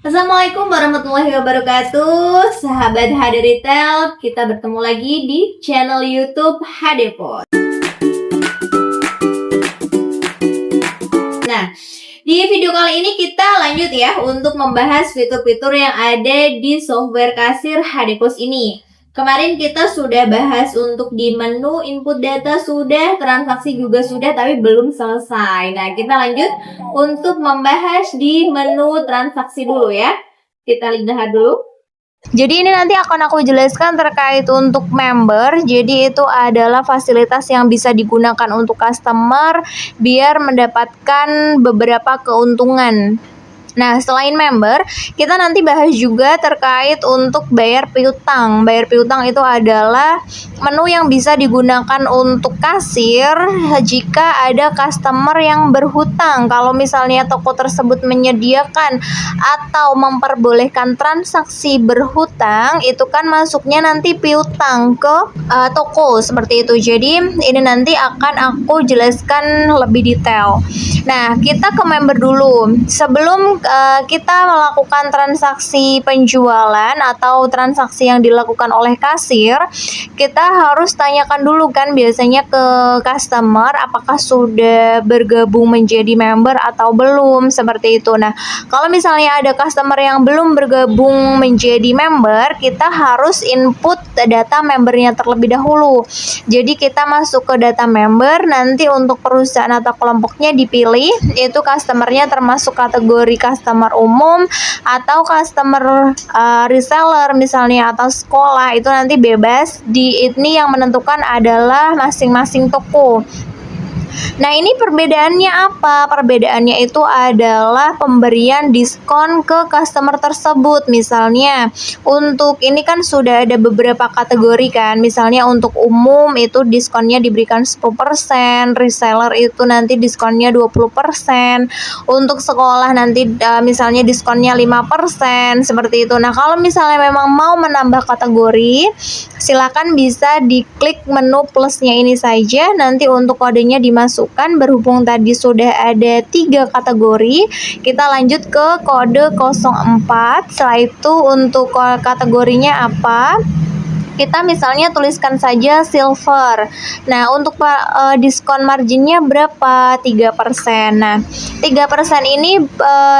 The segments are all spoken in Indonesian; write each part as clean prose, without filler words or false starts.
Assalamualaikum warahmatullahi wabarakatuh, sahabat HD Retail. Kita bertemu lagi di channel YouTube HDPOS. Nah, di video kali ini kita lanjut ya untuk membahas fitur-fitur yang ada di software kasir HDPOS ini. Kemarin kita sudah bahas untuk di menu input data sudah, transaksi juga sudah, tapi belum selesai. Nah, kita lanjut untuk membahas di menu transaksi dulu ya. Kita lihat dulu. Jadi ini nanti akan aku jelaskan terkait untuk member. Jadi itu adalah fasilitas yang bisa digunakan untuk customer biar mendapatkan beberapa keuntungan. Nah, selain member, kita nanti bahas juga terkait untuk bayar piutang. Bayar piutang itu adalah menu yang bisa digunakan untuk kasir jika ada customer yang berhutang. Kalau misalnya toko tersebut menyediakan atau memperbolehkan transaksi berhutang, itu kan masuknya nanti piutang ke toko seperti itu. Jadi ini nanti akan aku jelaskan lebih detail. Nah, kita ke member dulu. Sebelum kita melakukan transaksi penjualan atau transaksi yang dilakukan oleh kasir, kita harus tanyakan dulu kan biasanya ke customer apakah sudah bergabung menjadi member atau belum, seperti itu. Nah, kalau misalnya ada customer yang belum bergabung menjadi member, kita harus input data membernya terlebih dahulu. Jadi kita masuk ke data member, nanti untuk perusahaan atau kelompoknya dipilih, itu customernya termasuk kategori customer umum atau customer reseller misalnya atau sekolah, itu nanti bebas. Ini yang menentukan adalah masing-masing toko. Nah, ini perbedaannya apa? Perbedaannya itu adalah pemberian diskon ke customer tersebut. Misalnya, untuk ini kan sudah ada beberapa kategori kan. Misalnya untuk umum itu diskonnya diberikan 10%, reseller itu nanti diskonnya 20%, untuk sekolah nanti misalnya diskonnya 5%, seperti itu. Nah, kalau misalnya memang mau menambah kategori, silakan bisa diklik menu plusnya ini saja. Nanti untuk kodenya dimasukkan. Berhubung tadi sudah ada 3 kategori, kita lanjut ke kode 04. Setelah itu untuk kategorinya apa, kita misalnya tuliskan saja silver. Nah, untuk diskon marginnya berapa? 3%. Nah, 3% ini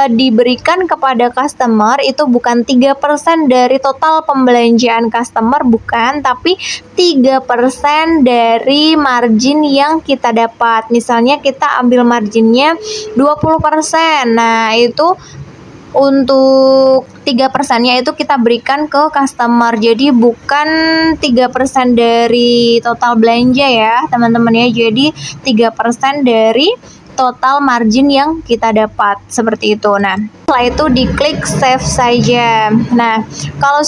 diberikan kepada customer, itu bukan 3% dari total pembelanjaan customer, bukan, tapi 3% dari margin yang kita dapat. Misalnya kita ambil marginnya 20%. Nah, itu untuk 3%-nya itu kita berikan ke customer. Jadi bukan 3% dari total belanja ya teman-teman ya. Jadi 3% dari total margin yang kita dapat, seperti itu. Nah, setelah itu diklik save saja. Nah, kalau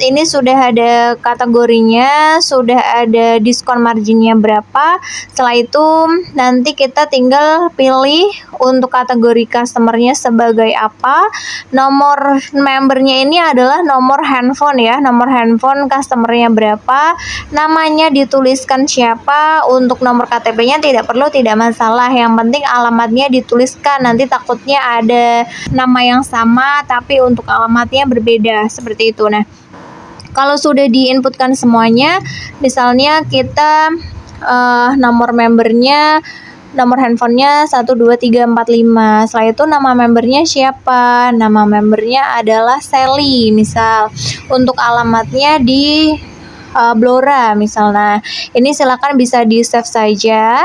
ini sudah ada kategorinya, sudah ada diskon marginnya berapa. Setelah itu nanti kita tinggal pilih untuk kategori customernya sebagai apa. Nomor membernya ini adalah nomor handphone ya. Nomor handphone customernya berapa, namanya dituliskan siapa. Untuk nomor KTP-nya tidak perlu, tidak masalah. Yang penting alamatnya dituliskan, nanti takutnya ada nama yang sama tapi untuk alamatnya berbeda, seperti itu. Nah, kalau sudah diinputkan semuanya, misalnya kita nomor membernya, nomor handphonenya 12345. Setelah itu nama membernya siapa? Nama membernya adalah Sally misal. Untuk alamatnya di Blora misalnya. Ini silakan bisa di save saja.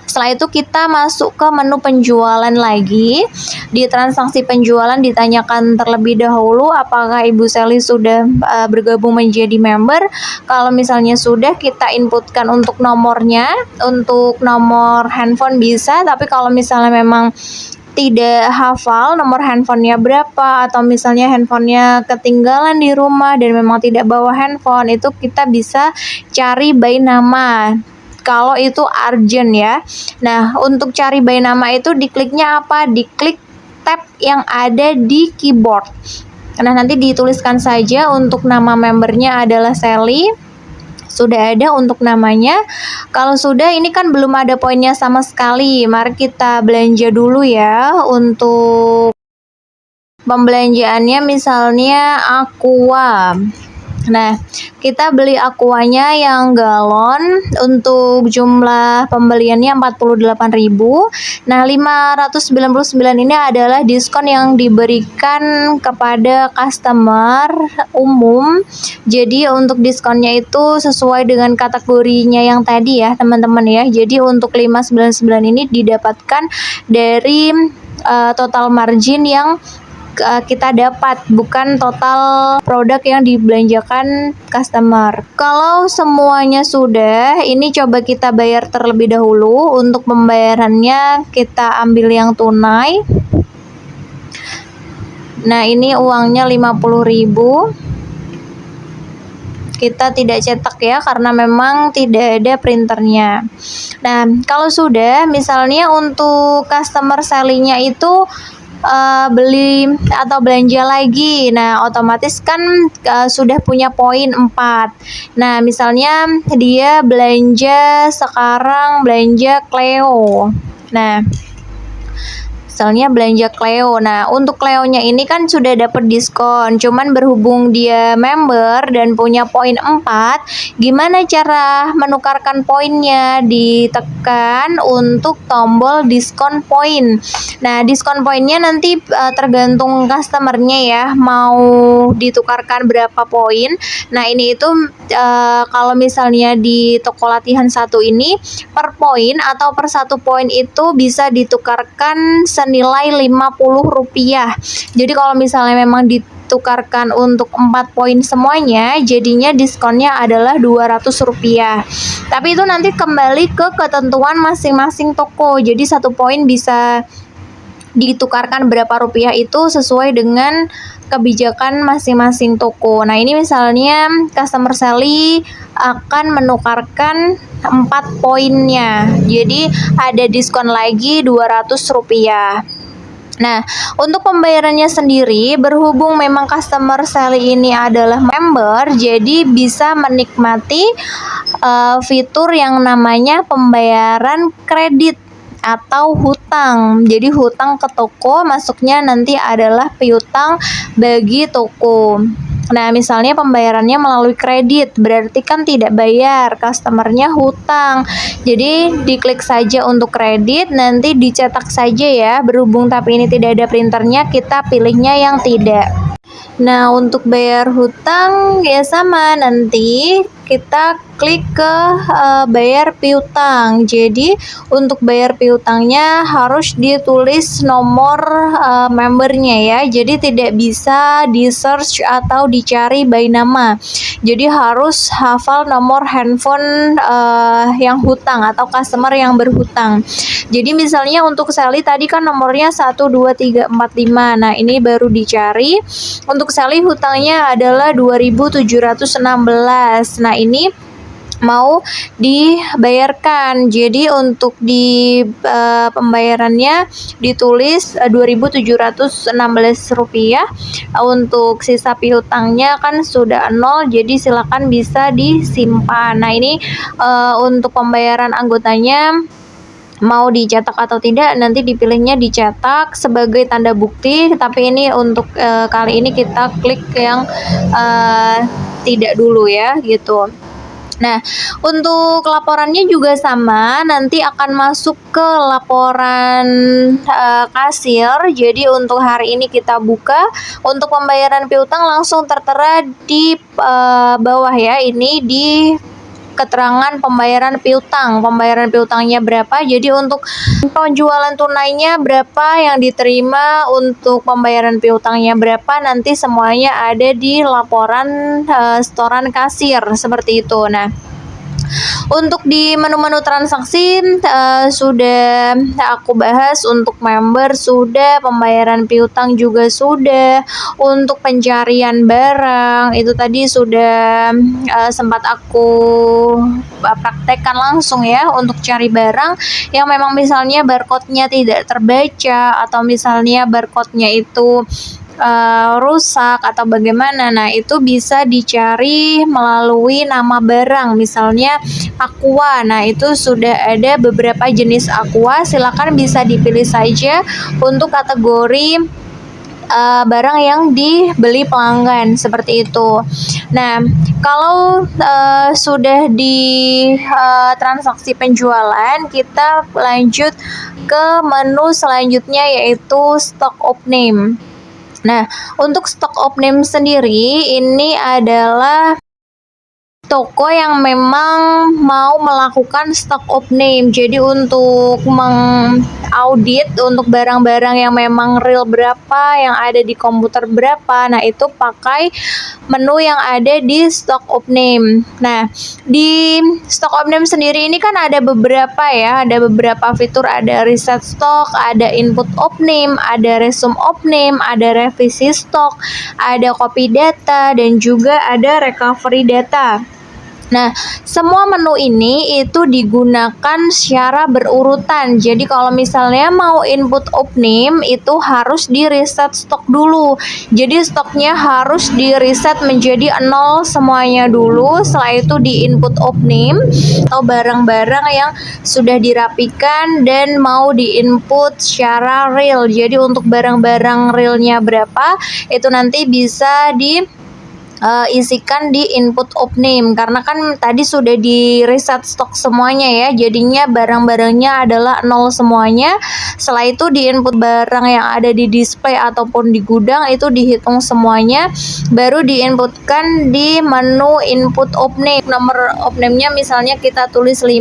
Setelah itu kita masuk ke menu penjualan lagi. Di transaksi penjualan ditanyakan terlebih dahulu apakah Ibu Sally sudah bergabung menjadi member. Kalau misalnya sudah, kita inputkan untuk nomornya. Untuk nomor handphone bisa, tapi kalau misalnya memang tidak hafal nomor handphonenya berapa, atau misalnya handphonenya ketinggalan di rumah dan memang tidak bawa handphone, itu kita bisa cari by nama kalau itu urgent ya. Nah, untuk cari by nama itu dikliknya apa? Diklik tab yang ada di keyboard. Nah, nanti dituliskan saja untuk nama membernya adalah Sally. Sudah ada untuk namanya. Kalau sudah, ini kan belum ada poinnya sama sekali. Mari kita belanja dulu ya untuk pembelanjaannya misalnya Aqua. Nah, kita beli Aquanya yang galon untuk jumlah pembeliannya 48.000. Nah, 599 ini adalah diskon yang diberikan kepada customer umum. Jadi untuk diskonnya itu sesuai dengan kategorinya yang tadi ya, teman-teman ya. Jadi untuk 599 ini didapatkan dari total margin yang kita dapat, bukan total produk yang dibelanjakan customer. Kalau semuanya sudah, ini coba kita bayar terlebih dahulu. Untuk pembayarannya kita ambil yang tunai. Nah, ini uangnya 50.000. Kita tidak cetak ya, karena memang tidak ada printernya. Nah, kalau sudah, misalnya untuk customer selling-nya itu beli atau belanja lagi, nah otomatis kan sudah punya poin 4. Nah, misalnya dia belanja sekarang, belanja Cleo. Nah, misalnya belanja Cleo. Nah, untuk Cleo-nya ini kan sudah dapat diskon. Cuman berhubung dia member dan punya poin 4, gimana cara menukarkan poinnya? Ditekan untuk tombol diskon poin. Nah, diskon poinnya nanti tergantung customernya ya, mau ditukarkan berapa poin. Nah, ini itu kalau misalnya di toko latihan 1 ini, per poin atau per 1 poin itu bisa ditukarkan senilai Rp50. Jadi kalau misalnya memang ditukarkan untuk 4 poin semuanya, jadinya diskonnya adalah Rp200. Tapi itu nanti kembali ke ketentuan masing-masing toko. Jadi 1 poin bisa ditukarkan berapa rupiah itu sesuai dengan kebijakan masing-masing toko. Nah, ini misalnya customer Sally akan menukarkan 4 poinnya. Jadi ada diskon lagi Rp200. Nah, untuk pembayarannya sendiri, berhubung memang customer Sally ini adalah member, jadi bisa menikmati fitur yang namanya pembayaran kredit atau hutang. Jadi hutang ke toko, masuknya nanti adalah piutang bagi toko. Nah, misalnya pembayarannya melalui kredit, berarti kan tidak bayar, customernya hutang. Jadi diklik saja untuk kredit, nanti dicetak saja ya. Berhubung tapi ini tidak ada printernya, kita pilihnya yang tidak. Nah, untuk bayar hutang ya sama, nanti kita klik ke bayar piutang. Jadi untuk bayar piutangnya harus ditulis nomor membernya ya. Jadi tidak bisa di search atau dicari by nama. Jadi harus hafal nomor handphone yang hutang atau customer yang berhutang. Jadi misalnya untuk Sally tadi kan nomornya 12345. Nah, ini baru dicari. Untuk Sally hutangnya adalah 2.716. Nah, ini mau dibayarkan. Jadi untuk di pembayarannya ditulis Rp2.716. Untuk sisa piutangnya kan sudah 0, jadi silakan bisa disimpan. Nah, ini untuk pembayaran anggotanya mau dicetak atau tidak, nanti dipilihnya dicetak sebagai tanda bukti. Tapi ini untuk kali ini kita klik yang tidak dulu ya, gitu. Nah, untuk laporannya juga sama, nanti akan masuk ke laporan kasir. Jadi untuk hari ini kita buka, untuk pembayaran piutang langsung tertera di bawah ya, ini di keterangan pembayaran piutang. Pembayaran piutangnya berapa, jadi untuk penjualan tunainya berapa yang diterima, untuk pembayaran piutangnya berapa, nanti semuanya ada di laporan setoran kasir seperti itu. Nah, untuk di menu-menu transaksi sudah aku bahas, untuk member sudah, pembayaran piutang juga sudah, untuk pencarian barang itu tadi sudah sempat aku praktekkan langsung ya, untuk cari barang yang memang misalnya barcode-nya tidak terbaca atau misalnya barcode-nya itu rusak atau bagaimana. Nah, itu bisa dicari melalui nama barang, misalnya Aqua. Nah, itu sudah ada beberapa jenis Aqua, silakan bisa dipilih saja untuk kategori barang yang dibeli pelanggan seperti itu. Nah, kalau sudah di transaksi penjualan, kita lanjut ke menu selanjutnya yaitu stock of name. Nah, untuk stock of name sendiri ini adalah toko yang memang mau melakukan stock of name. Jadi untuk mengaudit untuk barang-barang yang memang real berapa, yang ada di komputer berapa, nah itu pakai menu yang ada di stock of name. Nah, di stock of name sendiri ini kan ada beberapa ya, ada beberapa fitur, ada reset stock, ada input of name, ada resume of name, ada revisi stock, ada copy data, dan juga ada recovery data. Nah, semua menu ini itu digunakan secara berurutan. Jadi kalau misalnya mau input of name itu harus di reset stok dulu. Jadi stoknya harus di reset menjadi 0 semuanya dulu. Setelah itu di input of name atau barang-barang yang sudah dirapikan dan mau di input secara real. Jadi untuk barang-barang realnya berapa itu nanti bisa isikan di input of name, karena kan tadi sudah di reset stok semuanya ya, jadinya barang-barangnya adalah 0 semuanya. Setelah itu di input barang yang ada di display ataupun di gudang itu dihitung semuanya, baru diinputkan di menu input of name. Nomor of name-nya misalnya kita tulis 5,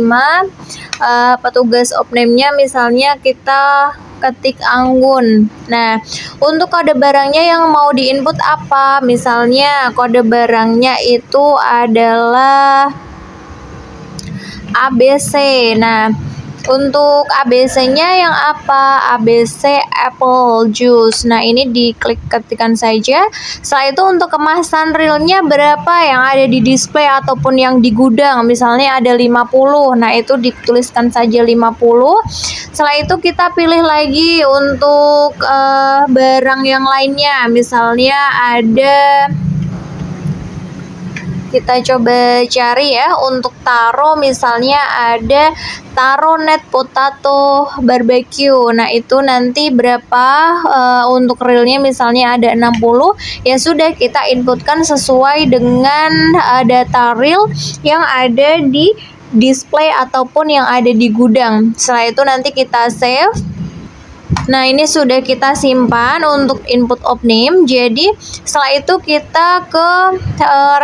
petugas of name-nya misalnya kita ketik Anggun. Nah, untuk kode barangnya yang mau diinput apa? Misalnya kode barangnya itu adalah ABC. Nah, untuk ABC-nya yang apa? ABC apple juice. Nah, ini diklik ketikan saja. Setelah itu untuk kemasan realnya berapa yang ada di display ataupun yang di gudang. Misalnya ada 50. Nah, itu dituliskan saja 50. Setelah itu kita pilih lagi untuk barang yang lainnya. Misalnya ada, kita coba cari ya, untuk taro misalnya ada taro net potato barbecue. Nah, itu nanti berapa untuk realnya misalnya ada 60. Ya sudah, kita inputkan sesuai dengan data real yang ada di display ataupun yang ada di gudang. Setelah itu nanti kita save. Nah, ini sudah kita simpan untuk input of name. Jadi setelah itu kita ke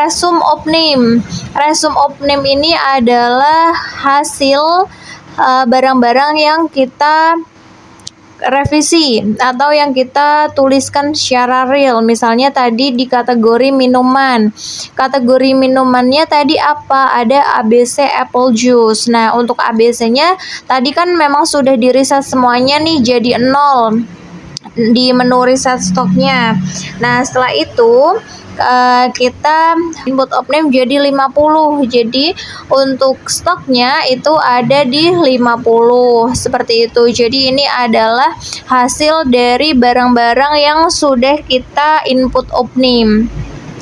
resume of name. Resume of name ini adalah hasil barang-barang yang kita revisi atau yang kita tuliskan secara real. Misalnya tadi di kategori minuman. Kategori minumannya tadi apa? Ada ABC apple juice. Nah, untuk ABC-nya tadi kan memang sudah di reset semuanya nih jadi 0 di menu reset stoknya. Nah, setelah itu kita input of name jadi 50. Jadi untuk stoknya itu ada di 50 seperti itu. Jadi ini adalah hasil dari barang-barang yang sudah kita input of name.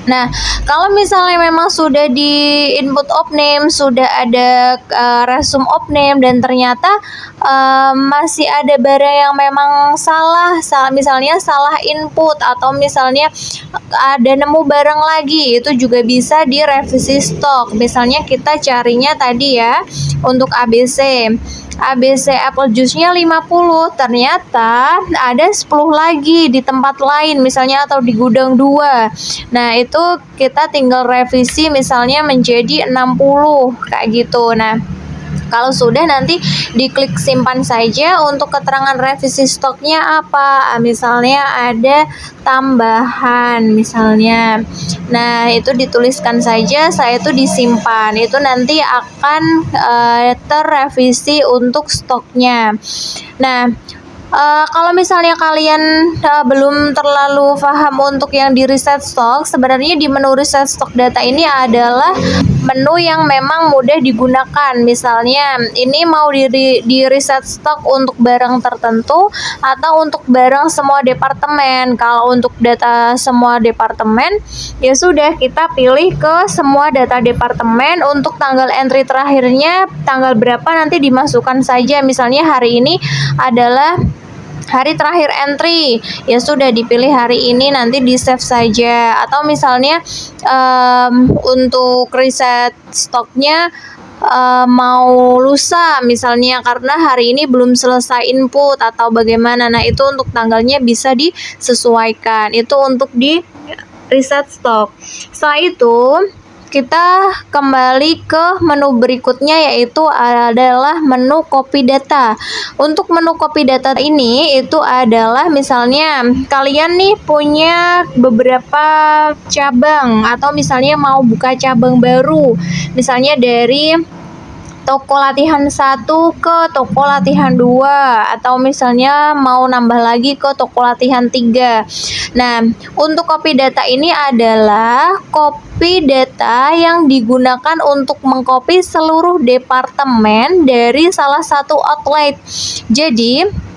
Nah, kalau misalnya memang sudah di input of name, sudah ada resume of name, dan ternyata masih ada barang yang memang salah, misalnya salah input, atau misalnya ada nemu barang lagi, itu juga bisa direvisi stok. Misalnya kita carinya tadi ya untuk ABC apple juice-nya 50, ternyata ada 10 lagi di tempat lain misalnya atau di gudang 2. Nah, itu kita tinggal revisi misalnya menjadi 60 kayak gitu. Nah, kalau sudah nanti diklik simpan saja. Untuk keterangan revisi stoknya apa? Misalnya ada tambahan misalnya. Nah, itu dituliskan saja, saya itu disimpan. Itu nanti akan terrevisi untuk stoknya. Nah, kalau misalnya kalian belum terlalu paham untuk yang di reset stock, sebenarnya di menu reset stock data ini adalah menu yang memang mudah digunakan. Misalnya ini mau di reset stock untuk barang tertentu atau untuk barang semua departemen. Kalau untuk data semua departemen, ya sudah kita pilih ke semua data departemen. Untuk tanggal entry terakhirnya tanggal berapa nanti dimasukkan saja. Misalnya hari ini adalah hari terakhir entry, ya sudah dipilih hari ini, nanti di save saja. Atau misalnya untuk reset stoknya mau lusa misalnya karena hari ini belum selesai input atau bagaimana. Nah, itu untuk tanggalnya bisa disesuaikan. Itu untuk di reset stok. Setelah itu kita kembali ke menu berikutnya, yaitu adalah menu copy data. Untuk menu copy data ini itu adalah misalnya kalian nih punya beberapa cabang atau misalnya mau buka cabang baru, misalnya dari toko latihan 1 ke toko latihan 2, atau misalnya mau nambah lagi ke toko latihan 3. Nah, untuk copy data ini adalah copy data yang digunakan untuk mengcopy seluruh departemen dari salah satu outlet. Jadi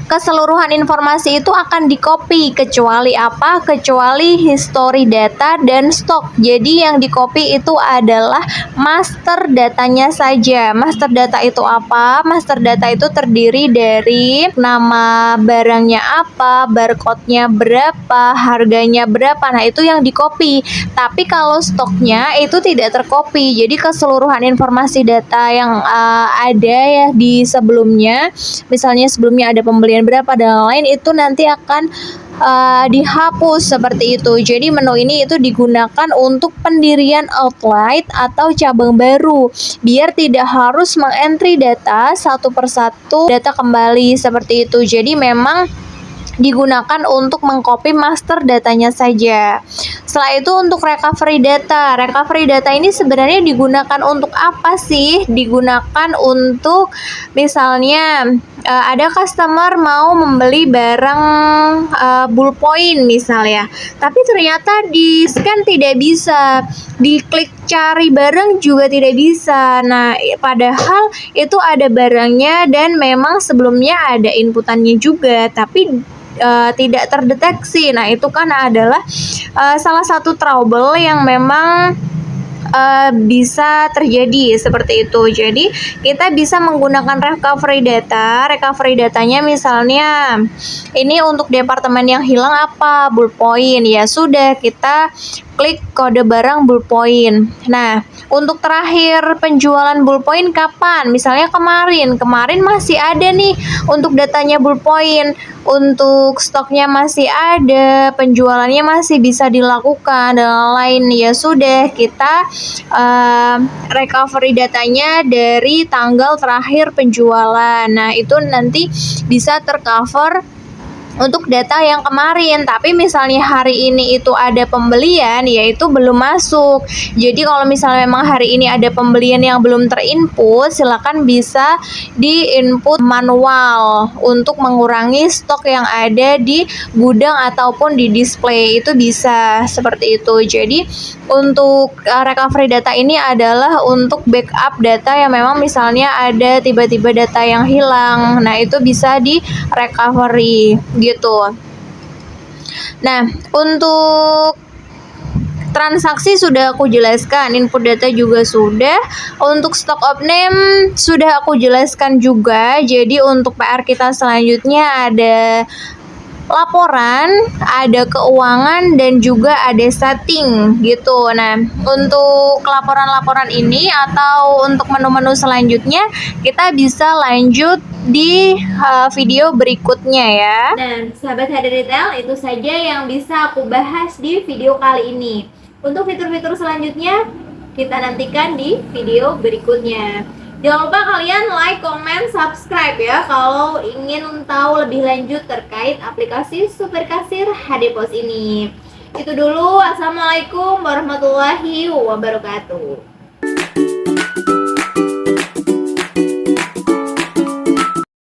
keseluruhan informasi itu akan di-copy, kecuali apa? Kecuali history data dan stok. Jadi yang di-copy itu adalah master datanya saja. Master data itu apa? Master data itu terdiri dari nama barangnya apa, barcode-nya berapa, harganya berapa. Nah, itu yang di-copy. Tapi kalau stoknya itu tidak tercopy. Jadi keseluruhan informasi data yang ada ya di sebelumnya, misalnya sebelumnya ada pembelian berapa dan lain, itu nanti akan dihapus seperti itu. Jadi menu ini itu digunakan untuk pendirian outlet atau cabang baru, biar tidak harus mengentry data satu persatu data kembali seperti itu. Jadi memang digunakan untuk mengcopy master datanya saja. Setelah itu untuk recovery data. Recovery data ini sebenarnya digunakan untuk apa sih? Digunakan untuk misalnya ada customer mau membeli barang ballpoint misalnya, tapi ternyata di scan tidak bisa, diklik cari barang juga tidak bisa. Nah, padahal itu ada barangnya dan memang sebelumnya ada inputannya juga, tapi tidak terdeteksi. Nah, itu kan adalah salah satu trouble yang memang bisa terjadi seperti itu. Jadi kita bisa menggunakan recovery data. Recovery datanya misalnya ini untuk departemen yang hilang apa? Ballpoint. Ya sudah, kita klik kode barang ballpoint. Nah, untuk terakhir penjualan ballpoint kapan? Misalnya kemarin masih ada nih untuk datanya ballpoint, untuk stoknya masih ada, penjualannya masih bisa dilakukan dan lain. Ya sudah, kita recovery datanya dari tanggal terakhir penjualan. Nah, itu nanti bisa tercover untuk data yang kemarin. Tapi misalnya hari ini itu ada pembelian, yaitu belum masuk. Jadi kalau misalnya memang hari ini ada pembelian yang belum terinput, silakan bisa di-input manual untuk mengurangi stok yang ada di gudang ataupun di display. Itu bisa seperti itu. Jadi untuk recovery data ini adalah untuk backup data yang memang misalnya ada tiba-tiba data yang hilang. Nah, itu bisa di recovery gitu. Nah, untuk transaksi sudah aku jelaskan, input data juga sudah, untuk stock of name sudah aku jelaskan juga. Jadi untuk PR kita selanjutnya ada laporan, ada keuangan, dan juga ada setting gitu. Nah, untuk laporan-laporan ini atau untuk menu-menu selanjutnya kita bisa lanjut di video berikutnya ya. Dan sahabat HD Retail, itu saja yang bisa aku bahas di video kali ini. Untuk fitur-fitur selanjutnya kita nantikan di video berikutnya. Jangan lupa kalian like, comment, subscribe ya kalau ingin tahu lebih lanjut terkait aplikasi Super Kasir HD Pos ini. Itu dulu. Assalamualaikum warahmatullahi wabarakatuh.